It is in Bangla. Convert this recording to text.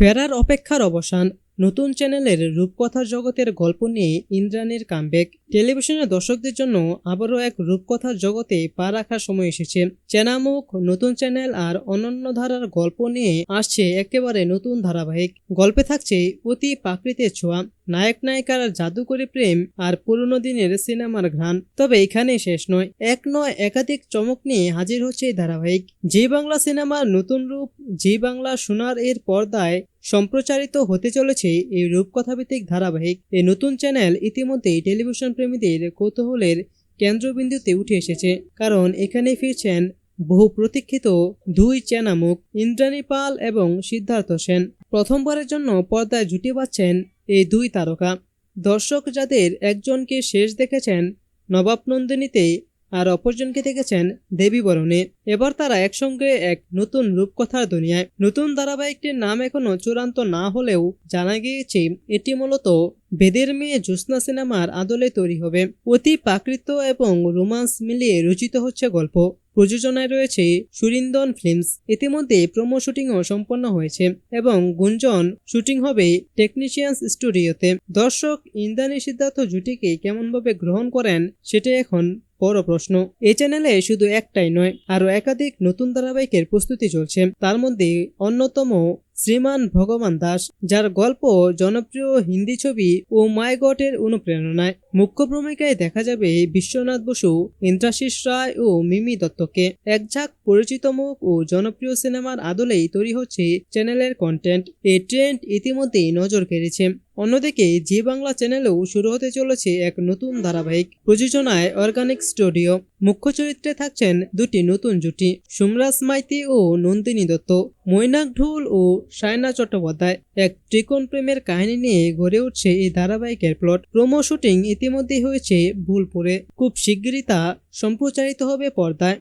ফেরার অপেক্ষার অবসান। নতুন চ্যানেলের রূপকথার জগতের গল্প নিয়ে ইন্দ্রাণীর কামব্যাক। টেলিভিশনের দর্শকদের জন্য আবারও এক রূপকথার জগতে পা রাখার সময় এসেছে। চেনামুখ নতুন চ্যানেল আর অনন্য ধারার গল্প নিয়ে আসছে একেবারে নতুন ধারাবাহিক। গল্পে থাকছে অতি প্রাকৃতিক ছোঁয়া, নায়ক নায়িকার জাদুকরী প্রেম আর পুরনো দিনের সিনেমার ঘ্রাণ। তবে এখানেই শেষ নয়, একাধিক চমক নিয়ে হাজির হচ্ছে এই ধারাবাহিক। জি বাংলা সিনেমার নতুন রূপ জি বাংলা সোনার এর পর্দায় সম্প্রচারিত হতে চলেছে এই রূপকথাভিত্তিক ধারাবাহিক। এই নতুন চ্যানেল ইতিমধ্যেই টেলিভিশন প্রেমীদের কৌতূহলের কেন্দ্রবিন্দুতে উঠে এসেছে, কারণ এখানে ফিরছেন বহু প্রতীক্ষিত দুই চেনামুখ, ইন্দ্রাণী পাল এবং সিদ্ধার্থ সেন। প্রথমবারের জন্য পর্দায় জুটি বাঁধছেন এই দুই তারকা। দর্শক যাদের একজনকে শেষ দেখেছেন নবাব নন্দিনীতে আর অপরজনকে দেখেছেন দেবী বরণে, এবার তারা একসঙ্গে এক নতুন রূপকথার দুনিয়ায়। নতুন ধারাবাহিকটির নাম এখনো চূড়ান্ত না হলেও জানা গিয়েছে এটি মূলত বেদের মেয়ে জ্যোৎস্না সিনেমার আদলে তৈরি হবে। অতি প্রাকৃত এবং রোমান্স মিলিয়ে রচিত হচ্ছে গল্প। প্রযোজনায় রয়েছে সুরিন্দন ফিল্মস। ইতিমধ্যে প্রোমো শুটিংও সম্পন্ন হয়েছে এবং গুঞ্জন শুটিং হবে টেকনিশিয়ানস স্টুডিওতে। দর্শক ইন্দ্রাণী সিদ্ধার্থ জুটিকে কেমনভাবে গ্রহণ করেন সেটা এখন বড় প্রশ্ন। এই চ্যানেলে শুধু একটাই নয়, আরো একাধিক নতুন ধারাবাহিকের প্রস্তুতি চলছে। তার মধ্যে অন্যতম শ্রীমান ভগবান দাস, যার গল্প জনপ্রিয় হিন্দি ছবি ও মাই গডের অনুপ্রেরণায়। মুখ্য ভূমিকায় দেখা যাবে বিশ্বনাথ বসু, ইন্দ্রাশিস রায় ও মিমি দত্তকে। এক ঝাঁক পরিচিত মুখ ও জনপ্রিয় সিনেমার আদলেই তৈরি হচ্ছে চ্যানেলের কন্টেন্ট। এই ট্রেন্ড ইতিমধ্যেই নজর কেড়েছে। অন্যদিকে জি বাংলা চ্যানেলেও শুরু হতে চলেছে এক নতুন ধারাবাহিক। প্রযোজনায় অর্গানিক স্টুডিও। মুখ্য চরিত্রে থাকছেন দুটি নতুন জুটি, সোমরাজ মাইতি ও নন্দিনী দত্ত। মৈনাক ঢোল ও সায়না চট্টোপাধ্যায়। এক ত্রিকোণ প্রেমের কাহিনী নিয়ে গড়ে উঠছে এই ধারাবাহিকের প্লট। প্রোমো শুটিং ইতিমধ্যেই হয়েছে বোলপুরে। খুব শিগগিরই তা সম্প্রচারিত হবে পর্দায়।